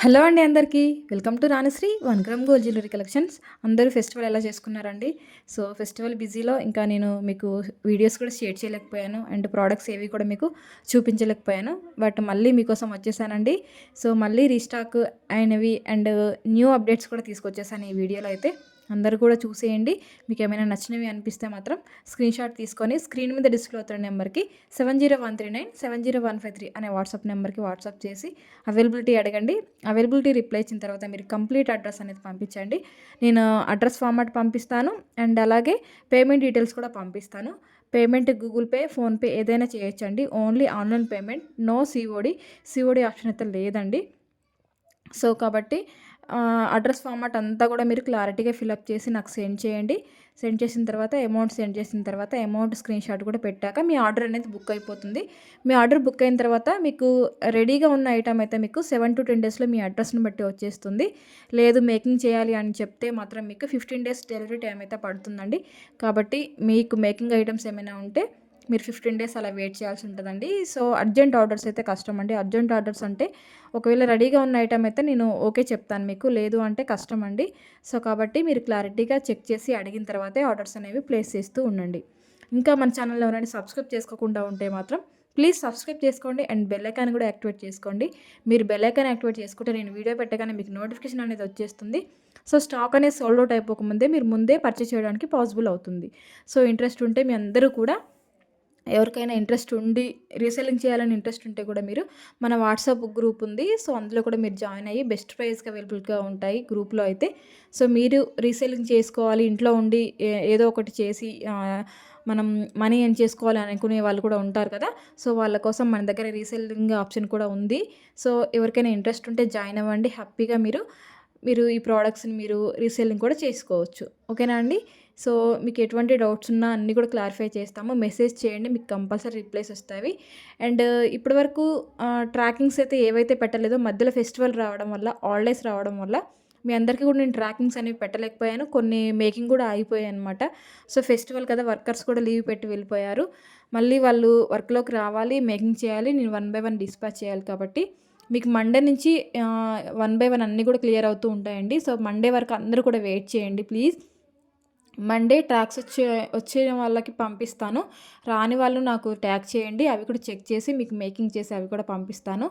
Hello అండి అందరికీ. Welcome to Ranishri 1 gram gold jewellery collections. అందరూ ఫెస్టివల్ ఎలా చేసుకున్నారండి? సో, ఫెస్టివల్ బిజీలో ఇంకా నేను మీకు వీడియోస్ కూడా షేర్ చేయలేకపోయాను. అండ్ ప్రొడక్ట్స్ ఏవి కూడా మీకు చూపించలేకపోయాను. బట్ మళ్ళీ మీకోసం వచ్చేసానండి. సో, మళ్ళీ రీస్టాక్ అయినవి అండ్ న్యూ అప్డేట్స్ కూడా తీసుకొచ్చేసాను ఈ వీడియోలో అయితే. అందరూ కూడా చూసేయండి. మీకు ఏమైనా నచ్చినవి అనిపిస్తే మాత్రం స్క్రీన్‌షాట్ తీసుకొని స్క్రీన్ మీద డిస్ప్లే అవుతున్న నెంబర్‌కి 7013970153 అనే వాట్సాప్ నెంబర్‌కి వాట్సాప్ చేసి అవైలబిలిటీ అడగండి. అవైలబిలిటీ రిప్లై ఇచ్చిన తర్వాత మీరు కంప్లీట్ అడ్రస్ అనేది పంపించండి. నేను అడ్రస్ ఫార్మాట్ పంపిస్తాను. అండ్ అలాగే పేమెంట్ డీటెయిల్స్ కూడా పంపిస్తాను. పేమెంట్ గూగుల్ పే, ఫోన్‌పే ఏదైనా చేయొచ్చండి. Only online payment, no COD. COD option అయితే లేదండి. సో, కాబట్టి అడ్రస్ ఫార్మాట్ అంతా కూడా మీరు క్లారిటీగా ఫిలప్ చేసి నాకు సెండ్ చేయండి. సెండ్ చేసిన తర్వాత సెండ్ చేసిన తర్వాత అమౌంట్ స్క్రీన్‌షాట్ కూడా పెట్టాక మీ ఆర్డర్ అనేది బుక్ అయిపోతుంది. మీ ఆర్డర్ బుక్ అయిన తర్వాత మీకు రెడీగా ఉన్న ఐటెమ్ అయితే మీకు 7-10 డేస్‌లో మీ అడ్రస్‌ని బట్టి వచ్చేస్తుంది. లేదు మేకింగ్ చేయాలి అని చెప్తే మాత్రం మీకు 15 డేస్ డెలివరీ టైం అయితే పడుతుందండి. కాబట్టి మీకు మేకింగ్ ఐటెమ్స్ ఏమైనా ఉంటే మీరు 15 డేస్ అలా వెయిట్ చేయాల్సి ఉంటదండి. సో, అర్జెంట్ ఆర్డర్స్ అయితే కష్టం అండి. అర్జెంట్ ఆర్డర్స్ అంటే ఒకవేళ రెడీగా ఉన్న ఐటెమ్ అయితే నేను ఓకే చెప్తాను మీకు. లేదు అంటే కష్టం అండి. సో, కాబట్టి మీరు క్లారిటీగా చెక్ చేసి అడిగిన తర్వాతే ఆర్డర్స్ అనేవి ప్లేస్ చేస్తూ ఉండండి. ఇంకా మన ఛానల్‌లో ఎవరైనా సబ్స్క్రైబ్ చేసుకోకుండా ఉంటే మాత్రం ప్లీజ్ సబ్స్క్రైబ్ చేసుకోండి అండ్ బెల్ ఐకాన్ కూడా యాక్టివేట్ చేసుకోండి. మీరు బెల్ ఐకాన్ యాక్టివేట్ చేసుకుంటే నేను వీడియో పెట్టగానే మీకు నోటిఫికేషన్ అనేది వచ్చేస్తుంది. సో, స్టాక్ అనేది సోల్డ్ అవుట్ అయిపోకముందే మీరు ముందే పర్చేస్ చేయడానికి పాసిబుల్ అవుతుంది. సో, ఇంట్రెస్ట్ ఉంటే మీ అందరూ కూడా ఎవరికైనా ఇంట్రెస్ట్ ఉండి రీసెల్లింగ్ చేయాలని ఇంట్రెస్ట్ ఉంటే కూడా మీరు మన వాట్సాప్ గ్రూప్ ఉంది. సో, అందులో కూడా మీరు జాయిన్ అయ్యి బెస్ట్ ప్రైస్‌కి అవైలబుల్‌గా ఉంటాయి గ్రూప్‌లో అయితే. సో, మీరు రీసెల్లింగ్ చేసుకోవాలి ఇంట్లో ఉండి ఏదో ఒకటి చేసి మనం మనీ ఎర్న్ చేసుకోవాలి అనుకునే వాళ్ళు కూడా ఉంటారు కదా! సో, వాళ్ళ కోసం మన దగ్గర రీసెల్లింగ్ ఆప్షన్ కూడా ఉంది. సో, ఎవరికైనా ఇంట్రెస్ట్ ఉంటే జాయిన్ అవ్వండి. హ్యాపీగా మీరు ఈ ప్రొడక్ట్స్‌ని మీరు రీసెల్లింగ్ కూడా చేసుకోవచ్చు. ఓకేనా అండి? సో, మీకు ఎటువంటి డౌట్స్ ఉన్నా అన్నీ కూడా క్లారిఫై చేస్తాము. మెసేజ్ చేయండి. మీకు కంపల్సరీ రిప్లైస్ వస్తాయి. అండ్ ఇప్పటివరకు ట్రాకింగ్స్ అయితే ఏవైతే పెట్టలేదో మధ్యలో ఫెస్టివల్ రావడం వల్ల, హాలిడేస్ రావడం వల్ల మీ అందరికీ కూడా నేను ట్రాకింగ్స్ అనేవి పెట్టలేకపోయాను. కొన్ని మేకింగ్ కూడా ఆగిపోయాయన్నమాట. సో, ఫెస్టివల్ కదా! వర్కర్స్ కూడా లీవ్ పెట్టి వెళ్ళిపోయారు. మళ్ళీ వాళ్ళు వర్క్‌లోకి రావాలి, మేకింగ్ చేయాలి. నేను 1 బై 1 డిస్పాచ్ చేయాలి కాబట్టి మీకు మండే నుంచి 1 బై 1 అన్నీ కూడా క్లియర్ అవుతూ ఉంటాయండి. సో, మండే వరకు అందరూ కూడా వెయిట్ చేయండి ప్లీజ్. మండే ట్యాగ్స్ వచ్చిన వాళ్ళకి పంపిస్తాను. రాని వాళ్ళు నాకు ట్యాగ్ చేయండి. అవి కూడా చెక్ చేసి మీకు మేకింగ్ చేసి అవి కూడా పంపిస్తాను.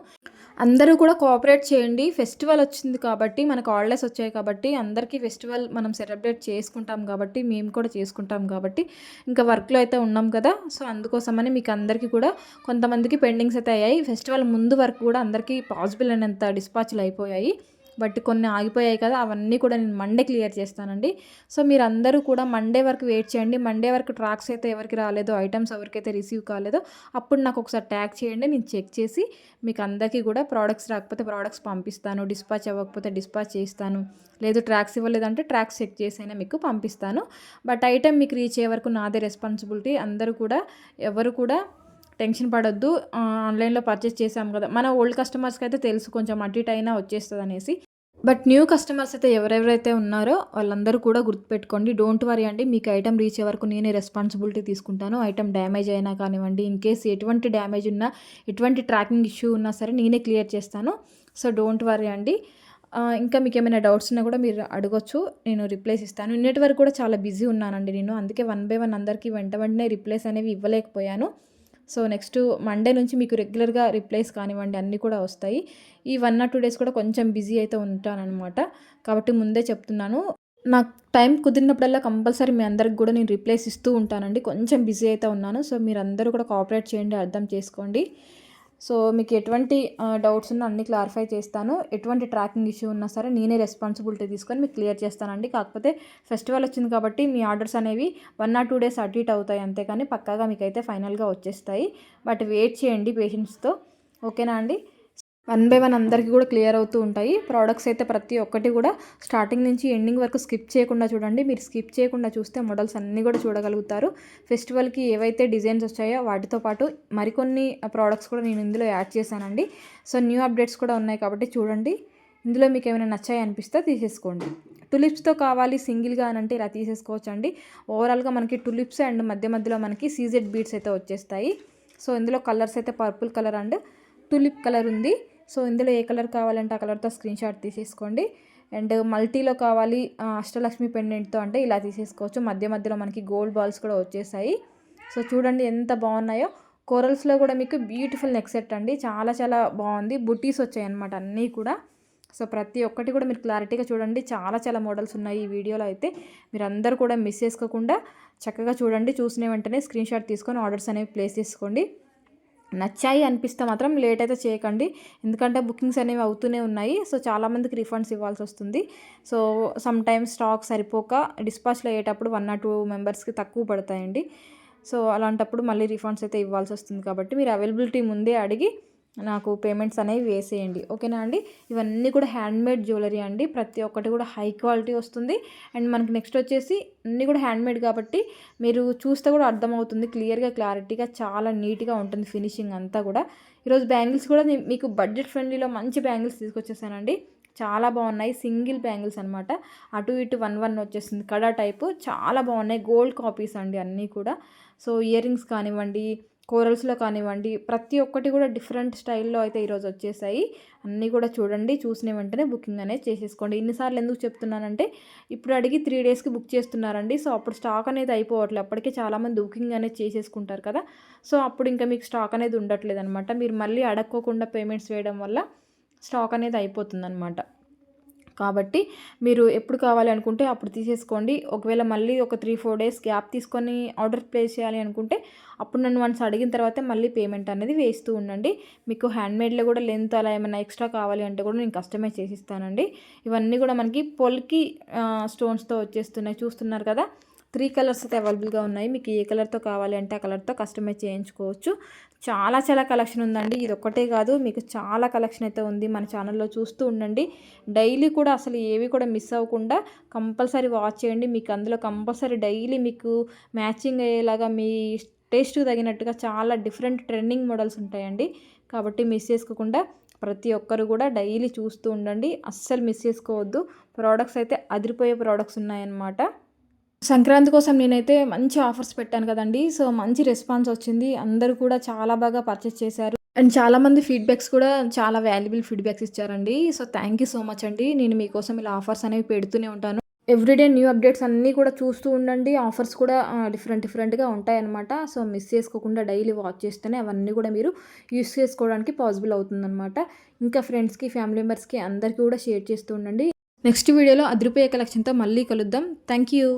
అందరూ కూడా కోఆపరేట్ చేయండి. ఫెస్టివల్ వచ్చింది కాబట్టి మనకు హాలిడేస్ వచ్చాయి కాబట్టి అందరికీ ఫెస్టివల్ మనం సెలబ్రేట్ చేసుకుంటాం కాబట్టి మేము కూడా చేసుకుంటాం కాబట్టి ఇంకా వర్క్‌లో అయితే ఉన్నాం కదా! సో, అందుకోసమని మీకు అందరికీ కూడా కొంతమందికి పెండింగ్స్ అయితే అయ్యాయి. ఫెస్టివల్ ముందు వరకు కూడా అందరికీ పాసిబుల్ అయినంత డిస్పాచ్‌లు అయిపోయాయి. బట్ కొన్ని ఆగిపోయాయి కదా! అవన్నీ కూడా నేను మండే క్లియర్ చేస్తానండి. సో, మీరందరూ కూడా మండే వరకు వెయిట్ చేయండి. మండే వరకు ట్రాక్స్ అయితే ఎవరికి రాలేదో, ఐటెమ్స్ ఎవరికైతే రిసీవ్ కాలేదో అప్పుడు నాకు ఒకసారి ట్యాగ్ చేయండి. నేను చెక్ చేసి మీకు అందరికీ కూడా ప్రొడక్ట్స్ రాకపోతే ప్రొడక్ట్స్ పంపిస్తాను. డిస్పాచ్ అవ్వకపోతే డిస్పాచ్ చేస్తాను. లేదు ట్రాక్స్ ఇవ్వలేదంటే ట్రాక్స్ చెక్ చేసైనా మీకు పంపిస్తాను. బట్ ఐటెమ్ మీకు రీచ్ అయ్యే వరకు నాదే రెస్పాన్సిబిలిటీ. అందరూ కూడా ఎవరు కూడా టెన్షన్ పడొద్దు. ఆన్‌లైన్‌లో పర్చేస్ చేశాం కదా! మన ఓల్డ్ కస్టమర్స్‌కి అయితే తెలుసు కొంచెం అటు ఇటు అయినా వచ్చేస్తదనేసి. బట్ న్యూ కస్టమర్స్ అయితే ఎవరెవరైతే ఉన్నారో వాళ్ళందరూ కూడా గుర్తుపెట్టుకోండి. డోంట్ వరీ అండి. మీకు ఐటెమ్ రీచ్ అయ్యే వరకు నేనే రెస్పాన్సిబిలిటీ తీసుకుంటాను. ఐటెమ్ డ్యామేజ్ అయినా కానివ్వండి, ఇన్ కేస్ ఎటువంటి డ్యామేజ్ ఉన్నా, ఎటువంటి ట్రాకింగ్ ఇష్యూ ఉన్నా సరే నేనే క్లియర్ చేస్తాను. సో, డోంట్ వరీ అండి. ఇంకా మీకేమైనా డౌట్స్ ఉన్నా కూడా మీరు అడగొచ్చు. నేను రిప్లైస్ ఇస్తాను. నిన్నటి వరకు కూడా చాలా బిజీ ఉన్నానండి నేను. అందుకే 1 బై 1 అందరికీ వెంటనే రిప్లైస్ అనేవి ఇవ్వలేకపోయాను. సో, నెక్స్ట్ మండే నుంచి మీకు రెగ్యులర్‌గా రిప్లైస్ కానివ్వండి అన్నీ కూడా వస్తాయి. ఈ 1 ఆర్ 2 డేస్ కూడా కొంచెం బిజీ అయితే ఉంటాననమాట. కాబట్టి ముందే చెప్తున్నాను. నాకు టైం కుదిరినప్పుడల్లా కంపల్సరీ మీ అందరికి కూడా నేను రిప్లైస్ ఇస్తూ ఉంటానండి. కొంచెం బిజీ అయితే ఉన్నాను. సో, మీరందరూ కూడా కోఆపరేట్ చేయండి. అర్థం చేసుకోండి. సో, మీకు ఎటువంటి డౌట్స్ ఉన్నా అన్నీ క్లారిఫై చేస్తాను. ఎటువంటి ట్రాకింగ్ ఇష్యూ ఉన్నా సరే నేనే రెస్పాన్సిబిలిటీ తీసుకొని మీకు క్లియర్ చేస్తానండి. కాకపోతే ఫెస్టివల్ వచ్చింది కాబట్టి మీ ఆర్డర్స్ అనేవి 1 ఆర్ 2 డేస్ అటు ఇటు అవుతాయి అంతేకానీ పక్కాగా మీకైతే ఫైనల్‌గా వచ్చేస్తాయి. బట్ వెయిట్ చేయండి పేషెన్స్‌తో. ఓకేనా అండి? 1 బై 1 అందరికీ కూడా క్లియర్ అవుతూ ఉంటాయి. ప్రొడక్ట్స్ అయితే ప్రతి ఒక్కటి కూడా స్టార్టింగ్ నుంచి ఎండింగ్ వరకు స్కిప్ చేయకుండా చూడండి. మీరు స్కిప్ చేయకుండా చూస్తే మోడల్స్ అన్నీ కూడా చూడగలుగుతారు. ఫెస్టివల్‌కి ఏవైతే డిజైన్స్ వచ్చాయో వాటితో పాటు మరికొన్ని ప్రొడక్ట్స్ కూడా నేను ఇందులో యాడ్ చేశానండి. సో, న్యూ అప్డేట్స్ కూడా ఉన్నాయి కాబట్టి చూడండి. ఇందులో మీకు ఏమైనా నచ్చాయి అనిపిస్తే తీసేసుకోండి. టులిప్స్‌తో కావాలి సింగిల్‌గా అనంటే ఇలా తీసేసుకోవచ్చండి. ఓవరాల్‌గా మనకి టులిప్స్ అండ్ మధ్య మధ్యలో మనకి సీజెడ్ బీడ్స్ అయితే వచ్చేస్తాయి. సో, ఇందులో కలర్స్ అయితే purple colour and tulip colour ఉంది. సో ఇందులో ఏ కలర్ కావాలంటే ఆ కలర్తో స్క్రీన్ షాట్ తీసేసుకోండి. అండ్ మల్టీలో కావాలి అష్టలక్ష్మి పెండెంట్తో అంటే ఇలా తీసేసుకోవచ్చు. మధ్య మధ్యలో మనకి గోల్డ్ బాల్స్ కూడా వచ్చేసాయి. సో చూడండి ఎంత బాగున్నాయో. కోరల్స్లో కూడా మీకు బ్యూటిఫుల్ నెక్ సెట్ అండి, చాలా చాలా బాగుంది. బుటీస్ వచ్చాయి అనమాట అన్నీ కూడా. సో ప్రతి ఒక్కటి కూడా మీరు క్లారిటీగా చూడండి, చాలా చాలా మోడల్స్ ఉన్నాయి ఈ వీడియోలో అయితే. మీరు అందరూ కూడా మిస్ చేసుకోకుండా చక్కగా చూడండి. చూసిన వెంటనే స్క్రీన్ షాట్ తీసుకొని ఆర్డర్స్ అనేవి ప్లేస్ చేసుకోండి. నచ్చాయి అనిపిస్తే మాత్రం లేట్ అయితే చేయకండి, ఎందుకంటే బుకింగ్స్ అనేవి అవుతూనే ఉన్నాయి. సో చాలామందికి రిఫండ్స్ ఇవ్వాల్సి వస్తుంది. సో సమ్ టైమ్స్ స్టాక్ సరిపోక డిస్పాచ్లో అయ్యేటప్పుడు 1 or 2 మెంబర్స్కి తక్కువ పడతాయండి. సో అలాంటప్పుడు మళ్ళీ రిఫండ్స్ అయితే ఇవ్వాల్సి వస్తుంది. కాబట్టి మీరు అవైలబిలిటీ ముందే అడిగి నాకు పేమెంట్స్ అనేవి వేసేయండి, ఓకేనా అండి. ఇవన్నీ కూడా హ్యాండ్మేడ్ జ్యువెలరీ అండి, ప్రతి ఒక్కటి కూడా హై క్వాలిటీ వస్తుంది. అండ్ మనకి నెక్స్ట్ వచ్చేసి అన్నీ కూడా హ్యాండ్మేడ్ కాబట్టి మీరు చూస్తే కూడా అర్థమవుతుంది క్లియర్గా, క్లారిటీగా, చాలా నీట్గా ఉంటుంది ఫినిషింగ్ అంతా కూడా. ఈరోజు బ్యాంగిల్స్ కూడా మీకు బడ్జెట్ ఫ్రెండ్లీలో మంచి బ్యాంగిల్స్ తీసుకొచ్చేసానండి, చాలా బాగున్నాయి. సింగిల్ బ్యాంగిల్స్ అనమాట, అటు ఇటు 1 వచ్చేస్తుంది, కడా టైపు, చాలా బాగున్నాయి. గోల్డ్ కాపీస్ అండి అన్నీ కూడా. సో ఇయర్ రింగ్స్ కానివ్వండి, కోరల్స్లో కానివ్వండి, ప్రతి ఒక్కటి కూడా డిఫరెంట్ స్టైల్లో అయితే ఈరోజు వచ్చేసాయి. అన్నీ కూడా చూడండి, చూసిన వెంటనే బుకింగ్ అనేది చేసేసుకోండి. ఇన్నిసార్లు ఎందుకు చెప్తున్నానంటే ఇప్పుడు అడిగి 3 daysకి బుక్ చేస్తున్నారండి. సో అప్పుడు స్టాక్ అనేది అయిపోవట్లేదు, అప్పటికే చాలామంది బుకింగ్ అనేది చేసేసుకుంటారు కదా. సో అప్పుడు ఇంకా మీకు స్టాక్ అనేది ఉండట్లేదు అనమాట. మీరు మళ్ళీ అడక్కోకుండా పేమెంట్స్ వేయడం వల్ల స్టాక్ అనేది అయిపోతుందన్నమాట. కాబట్టి మీరు ఎప్పుడు కావాలి అనుకుంటే అప్పుడు తీసేసుకోండి. ఒకవేళ మళ్ళీ ఒక 3-4 days గ్యాప్ తీసుకొని ఆర్డర్ ప్లేస్ చేయాలి అనుకుంటే అప్పుడు నన్ను వన్స్ అడిగిన తర్వాతే మళ్ళీ పేమెంట్ అనేది వేస్తూ ఉండండి. మీకు హ్యాండ్మేడ్లో కూడా లెంత్ అలా ఏమైనా ఎక్స్ట్రా కావాలి అంటే కూడా నేను కస్టమైజ్ చేసిస్తానండి. ఇవన్నీ కూడా మనకి పొల్కి స్టోన్స్తో వచ్చేస్తున్నాయి, చూస్తున్నారు కదా. 3 కలర్స్ అయితే అవైలబుల్గా ఉన్నాయి. మీకు ఏ కలర్తో కావాలి అంటే ఆ కలర్తో కస్టమైజ్ చేయించుకోవచ్చు. చాలా చాలా కలెక్షన్ ఉందండి, ఇది ఒక్కటే కాదు, మీకు చాలా కలెక్షన్ అయితే ఉంది. మన ఛానల్లో చూస్తూ ఉండండి. డైలీ కూడా అసలు ఏవి కూడా మిస్ అవ్వకుండా కంపల్సరీ వాచ్ చేయండి. మీకు అందులో కంపల్సరీ డైలీ మీకు మ్యాచింగ్ అయ్యేలాగా మీ టేస్ట్కి తగినట్టుగా చాలా డిఫరెంట్ ట్రెండింగ్ మోడల్స్ ఉంటాయండి. కాబట్టి మిస్ చేసుకోకుండా ప్రతి ఒక్కరు కూడా డైలీ చూస్తూ ఉండండి, అస్సలు మిస్ చేసుకోవద్దు. ప్రోడక్ట్స్ అయితే అదిరిపోయే ప్రోడక్ట్స్ ఉన్నాయన్నమాట. సంక్రాంతి కోసం నేనైతే మంచి ఆఫర్స్ పెట్టాను కదండి. సో మంచి రెస్పాన్స్ వచ్చింది, అందరూ కూడా చాలా బాగా పర్చేస్ చేశారు. అండ్ చాలామంది ఫీడ్బ్యాక్స్ కూడా చాలా వాల్యుబుల్ ఫీడ్బ్యాక్స్ ఇచ్చారండి. So thank you so much అండి. నేను మీకోసం ఇలా ఆఫర్స్ అనేవి పెడుతూనే ఉంటాను. ఎవ్రీడే న్యూ అప్డేట్స్ అన్నీ కూడా చూస్తూ ఉండండి. ఆఫర్స్ కూడా డిఫరెంట్గా ఉంటాయన్నమాట. సో మిస్ చేసుకోకుండా డైలీ వాచ్ చేస్తేనే అవన్నీ కూడా మీరు యూస్ చేసుకోవడానికి పాసిబుల్ అవుతుందన్నమాట. ఇంకా ఫ్రెండ్స్కి, ఫ్యామిలీ మెంబర్స్కి అందరికీ కూడా షేర్ చేస్తూ ఉండండి. నెక్స్ట్ వీడియోలో అదిరిపోయే కలెక్షన్తో మళ్ళీ కలుద్దాం. Thank you.